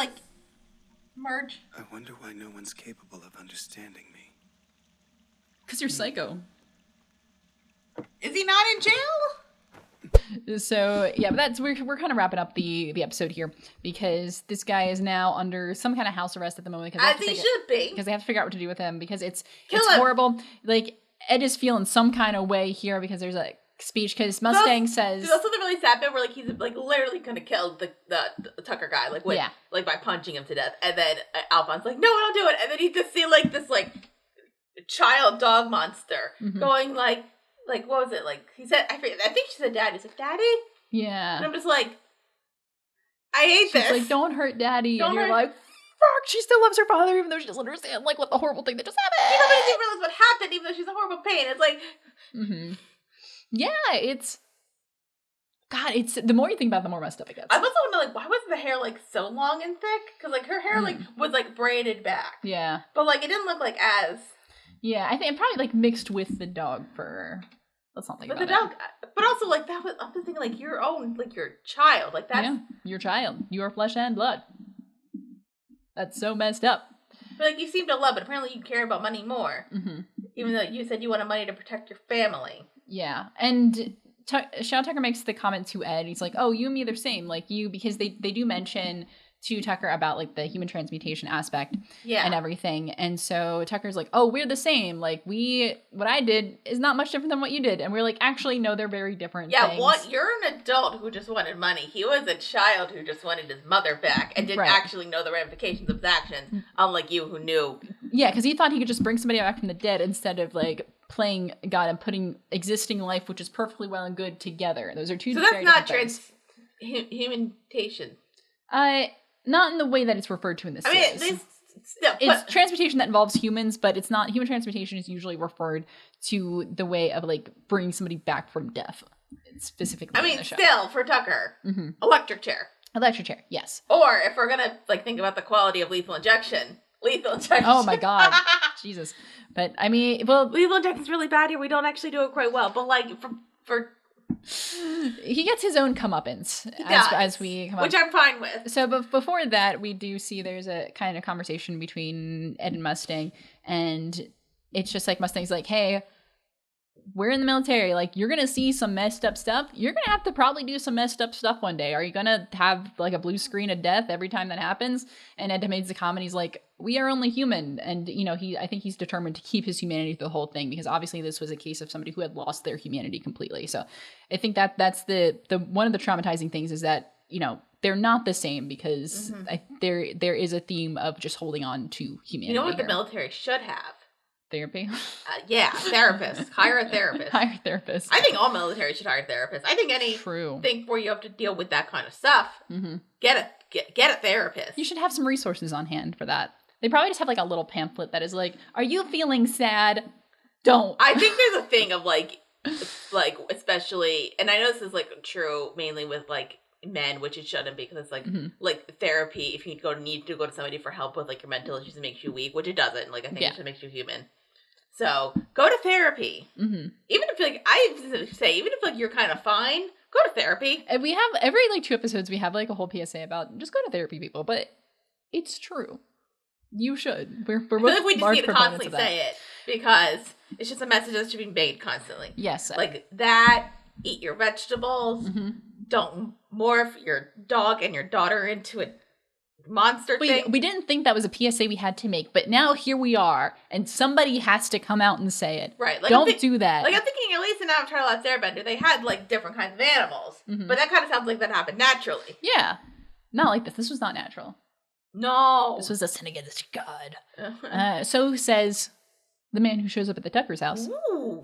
S1: Merge.
S11: I wonder why no one's capable of understanding me.
S2: Because you're psycho.
S1: Is he not in jail?
S2: So yeah, but we're kind of wrapping up the episode here because this guy is now under some kind of house arrest at the moment.
S1: As he should be.
S2: Because they have to figure out what to do with him because it's
S1: him.
S2: horrible. Like Ed is feeling some kind of way here because there's a speech because Mustang says.
S1: There's also the really sad bit where like he's like literally gonna kill the Tucker guy like like by punching him to death, and then Alphonse like no, don't do it, and then you just see like this like child dog monster going like what was it like he said I think she said daddy. He's like daddy,
S2: yeah,
S1: and I'm just like I hate this.
S2: She's like don't hurt daddy, and you're like fuck, she still loves her father even though she doesn't understand like what the horrible thing that just happened.
S1: Even though she didn't realize what happened, even though she's in horrible pain. It's like
S2: yeah, it's the more you think about it, the more messed up it gets.
S1: I also wonder like why wasn't the hair like so long and thick? Because like her hair like was like braided back.
S2: Yeah,
S1: but like it didn't look like as.
S2: Yeah, I think it probably like mixed with the dog fur. Let's not think
S1: but
S2: about
S1: the dog, but also like that was I'm just thinking like your own like your child like that's
S2: your child, your flesh and blood. That's so messed up.
S1: But like you seem to love it. Apparently you care about money more. Even though you said you wanted money to protect your family.
S2: Yeah, and Shao Tucker makes the comment to Ed. He's like, "Oh, you and me, they're same. Like you," because they do mention to Tucker about like the human transmutation aspect and everything. And so Tucker's like, "Oh, we're the same. Like what I did is not much different than what you did." And we're like, "Actually, no, they're very different."
S1: Yeah,
S2: things.
S1: You're an adult who just wanted money. He was a child who just wanted his mother back and didn't actually know the ramifications of his actions, unlike you who knew.
S2: Yeah, because he thought he could just bring somebody back from the dead instead of like playing God and putting existing life, which is perfectly well and good, together. Those are two.
S1: So that's not transmutation.
S2: Not in the way that it's referred to in this series. It's transmutation that involves humans, but it's not human transmutation is usually referred to the way of like bringing somebody back from death. Specifically,
S1: I mean, still for Tucker, electric chair,
S2: yes.
S1: Or if we're gonna like think about the quality of lethal injection.
S2: Oh my god, Jesus! But I mean, well,
S1: lethal injection is really bad here. We don't actually do it quite well, but like for.
S2: He gets his own comeuppance as we come
S1: which I'm fine with.
S2: So, but before that, we do see there's a kind of conversation between Ed and Mustang, and it's just like Mustang's like, "Hey, we're in the military. Like, you're gonna see some messed up stuff. You're gonna have to probably do some messed up stuff one day. Are you gonna have like a blue screen of death every time that happens?" And Ed makes the comment. He's like, "We are only human," and you know, I think he's determined to keep his humanity through the whole thing because obviously this was a case of somebody who had lost their humanity completely. So, I think that's the one of the traumatizing things is that you know they're not the same because there is a theme of just holding on to humanity.
S1: You know what the military should have?
S2: Therapy?
S1: Therapist. Hire a therapist.
S2: Hire a therapist.
S1: I think all military should hire therapists. I think anything where you have to deal with that kind of stuff, get a therapist.
S2: You should have some resources on hand for that. They probably just have like a little pamphlet that is like, "Are you feeling sad? Don't."
S1: I think there's a thing of like especially, and I know this is like true mainly with like men, which it shouldn't be because it's like like therapy. If you need to go to somebody for help with like your mental issues, it makes you weak, which it doesn't. Like I think it just makes you human. So go to therapy. Even if like even if like you're kind of fine, go to therapy.
S2: And we have every like 2 episodes we have like a whole PSA about just go to therapy, people. But it's true. You should. We're both
S1: like we just
S2: large
S1: need to constantly say it because it's just a message that should be made constantly.
S2: Yes.
S1: Like that. Eat your vegetables. Don't morph your dog and your daughter into a monster thing.
S2: We didn't think that was a PSA we had to make, but now here we are, and somebody has to come out and say it.
S1: Right. Like,
S2: don't do that.
S1: Like I'm thinking at least in Avatar: The Last Airbender, they had like different kinds of animals. But that kind of sounds like that happened naturally.
S2: Yeah. Not like this. This was not natural.
S1: No.
S2: This was a sin against God. So says the man who shows up at the Tucker's house.
S1: Ooh.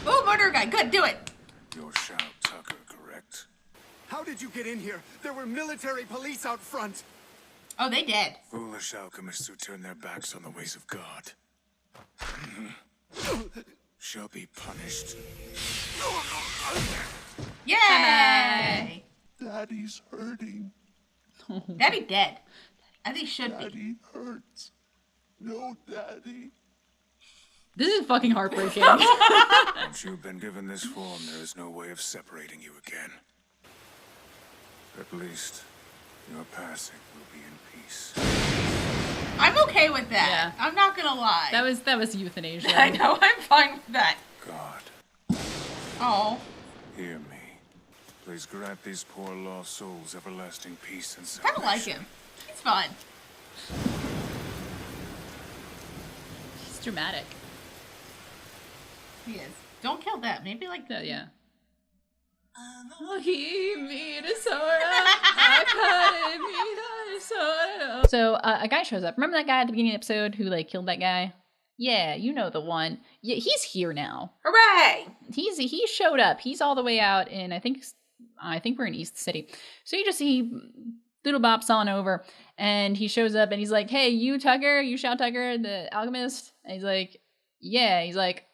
S1: Oh, murder guy. Good, do it.
S5: You're Shao Tucker, correct?
S11: How did you get in here? There were military police out front.
S1: Oh, they did.
S5: Foolish alchemists who turn their backs on the ways of God shall be punished.
S1: Yay!
S17: Daddy's hurting.
S1: Daddy dead. As he should be.
S17: Daddy hurts. No, Daddy.
S2: This is fucking heartbreaking.
S5: Once you've been given this form, there is no way of separating you again. At least,
S9: Your passing will be in peace.
S1: I'm okay with that.
S2: Yeah.
S1: I'm not gonna lie.
S2: That was euthanasia.
S1: I know, I'm fine with that.
S9: God,
S1: Oh.
S9: hear me. Please grant these poor lost souls everlasting peace and
S1: I don't like him. He's fine.
S2: He's dramatic.
S1: He is. Don't kill that. Maybe like
S2: that. Yeah. So a guy shows up. Remember that guy at the beginning of the episode who like killed that guy? Yeah, you know the one. Yeah, he's here now.
S1: Hooray!
S2: He showed up. He's all the way out in I think we're in East City. So he little bops on over and he shows up and he's like, "Hey, you Tucker, you Shao Tucker, the alchemist?" And he's like, "Yeah." He's like,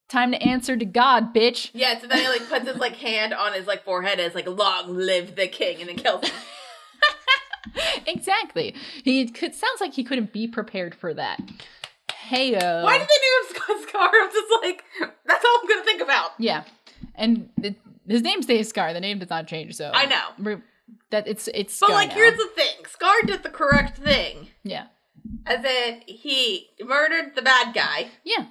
S2: "Time to answer to God, bitch."
S1: Yeah, so then he like puts his like hand on his like forehead and it's like, "Long live the king," and then kills him.
S2: Exactly. Sounds like he couldn't be prepared for that. Heyo.
S1: Why did they name him Scar? I'm just like, that's all I'm gonna think about.
S2: Yeah, and his name stays Scar. The name does not change. So
S1: I know
S2: that it's.
S1: But
S2: Scar
S1: like,
S2: now.
S1: here's the thing: Scar did the correct thing.
S2: Yeah.
S1: As in, he murdered the bad guy.
S2: Yeah,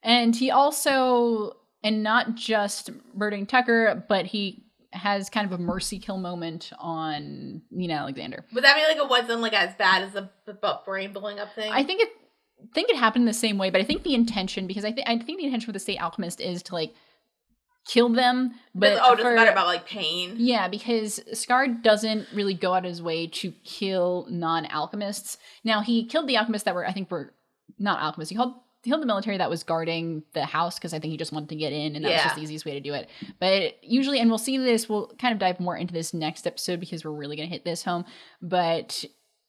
S2: and he also, and not just murdering Tucker, but he has kind of a mercy kill moment on Nina Alexander.
S1: Would that mean like it wasn't like as bad as the brain blowing up thing?
S2: I think it happened the same way, but I think the intention, because I think the intention with the State Alchemist is to like kill them, but
S1: it doesn't matter about like pain.
S2: Yeah, because Scar doesn't really go out of his way to kill non-alchemists. Now he killed the alchemists that were not alchemists. He killed the military that was guarding the house because I think he just wanted to get in, and that was just the easiest way to do it. But usually, and we'll see this, we'll kind of dive more into this next episode because we're really going to hit this home. But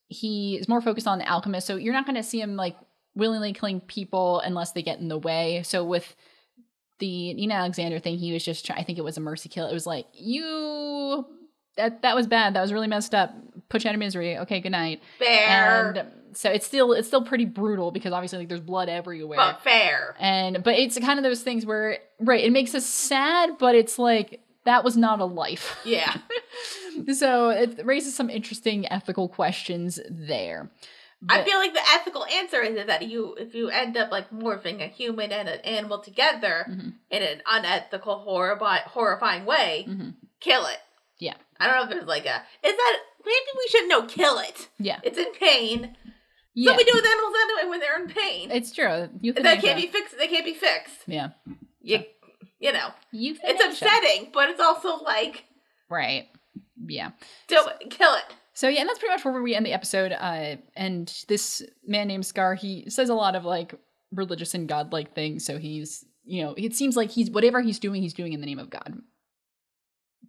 S2: he is more focused on the alchemist, so you're not going to see him like willingly killing people unless they get in the way. So with the Nina Alexander thing, he was just I think it was a mercy kill. It was like, that was bad. That was really messed up. Put you out of misery. Okay, good night.
S1: Fair.
S2: And so it's still pretty brutal because obviously like there's blood everywhere.
S1: But fair.
S2: But it's kind of those things where it makes us sad, but it's like that was not a life.
S1: Yeah.
S2: So it raises some interesting ethical questions there.
S1: I feel like the ethical answer is that if you end up like morphing a human and an animal together in an unethical, horrifying way, kill it.
S2: Yeah.
S1: I don't know if there's like maybe we should kill it.
S2: Yeah.
S1: It's in pain.
S2: Yeah.
S1: So we do with animals anyway when they're in pain.
S2: It's true.
S1: That can't be fixed. They can't be fixed.
S2: Yeah.
S1: You know.
S2: Euthanasia.
S1: It's upsetting, but it's also like.
S2: Right. Yeah.
S1: Do it. Kill it.
S2: So yeah, and that's pretty much where we end the episode. And this man named Scar, he says a lot of like religious and godlike things. So he's, it seems like whatever he's doing in the name of God.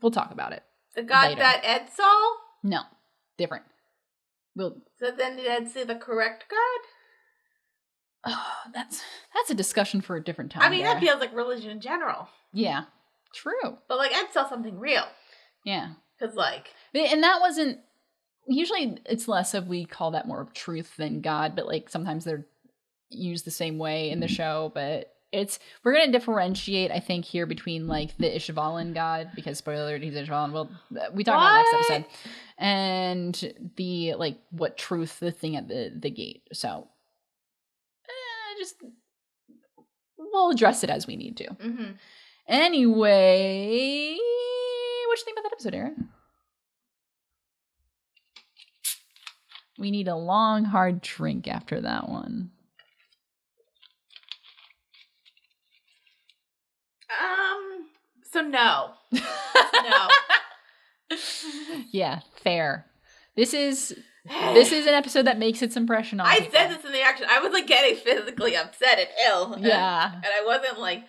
S2: We'll talk about it.
S1: The God
S2: later.
S1: that Ed saw?
S2: No, different.
S1: So then did Ed see the correct God?
S2: Oh, that's a discussion for a different time.
S1: I mean, that feels like religion in general.
S2: Yeah, true.
S1: But like Ed saw something real.
S2: Yeah.
S1: Because like.
S2: And that wasn't. Usually it's less of we call that more of truth than God, but like sometimes they're used the same way in the show. But we're going to differentiate, I think, here between like the Ishvalan God, because spoiler alert, he's Ishvalan. Well, we talk about it next episode. And the like what truth, the thing at the gate. So just we'll address it as we need to.
S1: Mm-hmm.
S2: Anyway, what you think about that episode, Aaron? We need a long, hard drink after that one.
S1: So no. No.
S2: Yeah, fair. This is an episode that makes its impression on people.
S1: I said this in the action. I was like getting physically upset and ill.
S2: Yeah.
S1: And I wasn't like.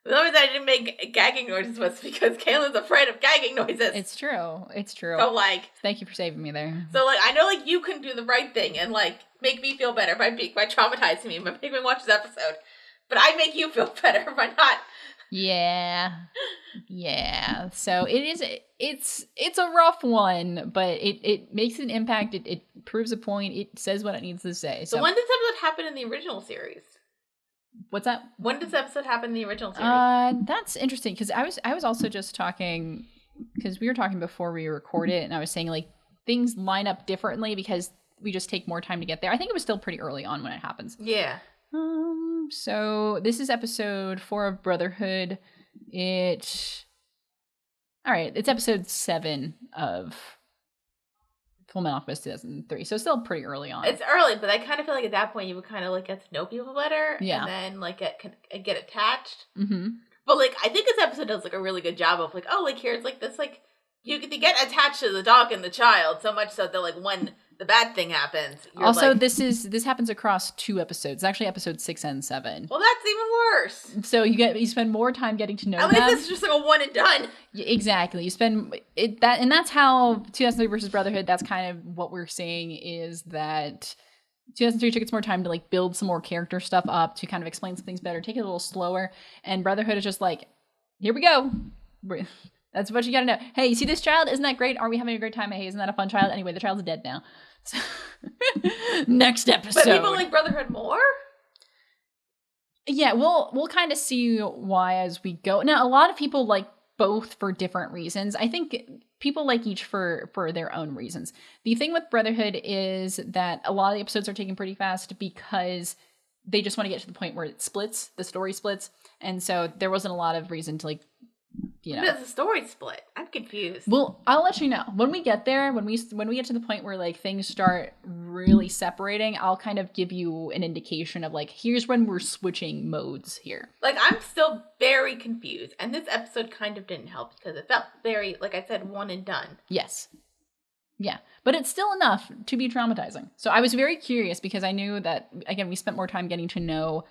S1: The only reason I didn't make gagging noises was because Cailin's afraid of gagging noises.
S2: It's true.
S1: So like.
S2: Thank you for saving me there.
S1: So like I know like you can do the right thing and like make me feel better by traumatizing me, by making me watch this episode. But I make you feel better by not.
S2: Yeah. So it's a rough one, but it makes an impact. It proves a point. It says what it needs to say.
S1: So when did this episode happen in the original series?
S2: What's that?
S1: When does this episode happen in the original series?
S2: That's interesting because I was also just talking because we were talking before we recorded, and I was saying like things line up differently because we just take more time to get there. I think it was still pretty early on when it happens.
S1: Yeah.
S2: So this is episode 4 of Brotherhood. It's episode 7 of Fullmetal Alchemist 2003. So still pretty early on.
S1: It's early, but I kind of feel like at that point you would kind of like get to know people better.
S2: Yeah.
S1: And then like get attached.
S2: Mm-hmm.
S1: But like I think this episode does like a really good job of like, oh, like here's like this like they get attached to the dog and the child so much so that like when the bad thing happens.
S2: Also,
S1: like,
S2: this happens across 2 episodes. It's actually episodes 6 and 7.
S1: Well, that's even worse.
S2: So you spend more time getting to know
S1: At
S2: them.
S1: least this is just like a one and done.
S2: Exactly. You spend and that's how 2003 versus Brotherhood. That's kind of what we're saying is that 2003 took its more time to like build some more character stuff up to kind of explain some things better, take it a little slower. And Brotherhood is just like, here we go. That's what you gotta know. Hey, you see this child? Isn't that great? Are we having a great time? Hey, isn't that a fun child? Anyway, the child's dead now. So next episode.
S1: But people like Brotherhood more?
S2: Yeah, we'll kind of see why as we go. Now, a lot of people like both for different reasons. I think people like each for their own reasons. The thing with Brotherhood is that a lot of the episodes are taken pretty fast because they just want to get to the point where it splits, the story splits. And so there wasn't a lot of reason to like, you know.
S1: Does the story split? I'm confused.
S2: Well, I'll let you know when we get there. When we get to the point where like things start really separating, I'll kind of give you an indication of like here's when we're switching modes here.
S1: Like I'm still very confused, and this episode kind of didn't help because it felt very, like I said, one and done.
S2: Yes. Yeah, but it's still enough to be traumatizing. So I was very curious because I knew that again we spent more time getting to know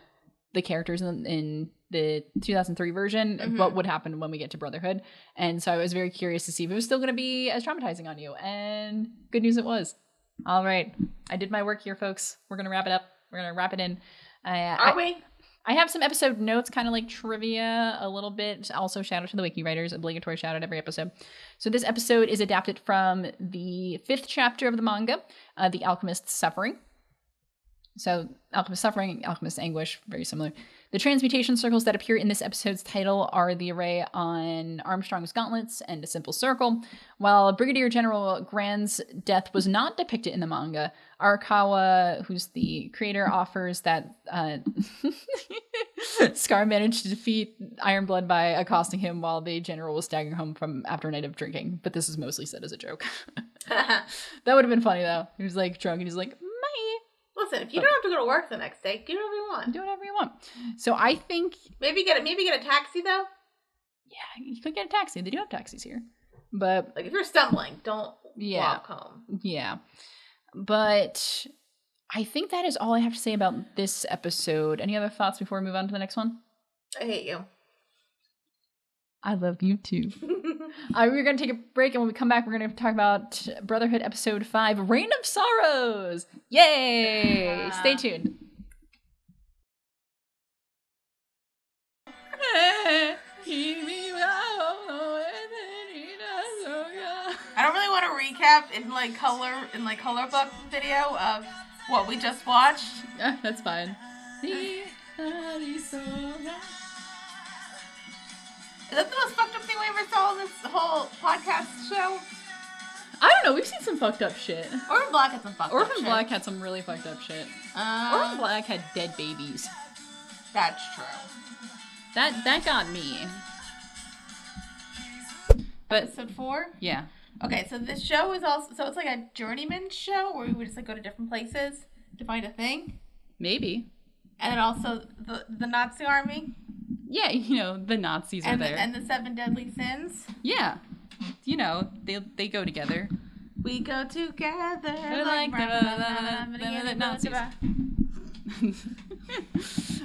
S2: the characters in the 2003 version, what would happen when we get to Brotherhood. And so I was very curious to see if it was still going to be as traumatizing on you. And good news it was. All right. I did my work here, folks. We're going to wrap it up. We're going to wrap it in.
S1: Are we?
S2: I have some episode notes, kind of like trivia a little bit. Also, shout out to the wiki writers. Obligatory shout out every episode. So this episode is adapted from the 5th chapter of the manga, The Alchemist's Suffering. So, Alchemist Suffering, Alchemist Anguish, very similar. The transmutation circles that appear in this episode's title are the array on Armstrong's gauntlets and a simple circle. While Brigadier General Grand's death was not depicted in the manga, Arakawa, who's the creator, offers that Scar managed to defeat Ironblood by accosting him while the general was staggering home from after a night of drinking. But this is mostly said as a joke. That would have been funny, though. He was like drunk and he's like,
S1: listen, if you don't have to go to work the next day, do whatever you want.
S2: Do whatever you want. So I think
S1: maybe get a taxi though.
S2: Yeah, you could get a taxi. They do have taxis here, but
S1: like if you're stumbling, don't walk home.
S2: Yeah, but I think that is all I have to say about this episode. Any other thoughts before we move on to the next one?
S1: I hate you.
S2: I love you too. We're going to take a break, and when we come back, we're going to talk about Brotherhood Episode 5, Reign of Sorrows. Yay! Stay tuned.
S1: I don't really want to recap in color book video of what we just watched.
S2: Yeah, that's fine.
S1: Is that the most fucked up thing we ever saw in this whole podcast show?
S2: I don't know. We've seen some fucked up shit.
S1: Orphan Black had some fucked up shit.
S2: Orphan Black had some really fucked up shit. Orphan Black had dead babies.
S1: That's true.
S2: That got me. But
S1: Episode 4?
S2: Yeah.
S1: Okay, so this show is also, so it's like a journeyman show where we would just like go to different places to find a thing?
S2: Maybe.
S1: And then also the Nazi army?
S2: Yeah, you know, the Nazis are there.
S1: And the 7 deadly sins?
S2: Yeah. You know, they go together.
S1: We go together
S2: like the Nazis.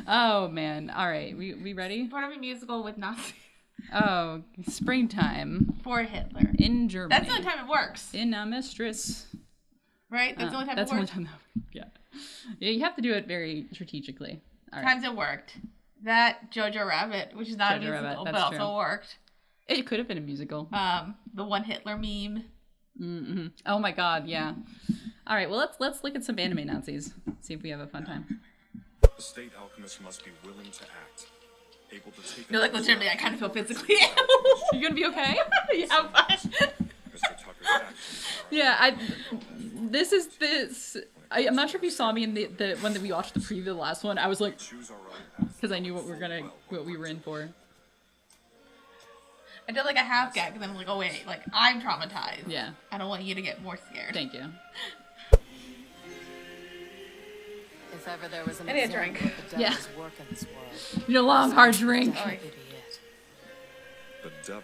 S2: Oh, man. All right. We ready?
S1: Part of a musical with Nazis.
S2: Oh, springtime.
S1: For Hitler.
S2: In Germany.
S1: That's the only time it works.
S2: In a mistress.
S1: Right? That's the only time it works.
S2: That's the only time that works. Yeah. You have to do it very strategically. All right.
S1: Times it worked. That Jojo Rabbit, which is not a musical, but also worked.
S2: It could have been a musical.
S1: The one Hitler meme.
S2: Mm-hmm. Oh my god, yeah. All right, well let's look at some anime Nazis. See if we have a fun time.
S9: The state alchemist must be willing to act, able to take.
S1: No, like legitimately, I kind of feel physically ill.
S2: You gonna be okay?
S1: Yeah, but
S9: Mr. Tucker's actions.
S2: Yeah, I'm not sure if you saw me in the one that we watched the preview of the last one. I was like, because I knew what we were in for.
S1: I did like a half gag because I'm like, oh wait, like I'm traumatized.
S2: Yeah.
S1: I don't want you to get more scared.
S2: Thank you.
S7: If ever there was an
S1: I need a
S7: example
S1: drink.
S7: of the devil's work in this world,
S2: You know, long hard drink.
S7: that would be it.
S9: The devil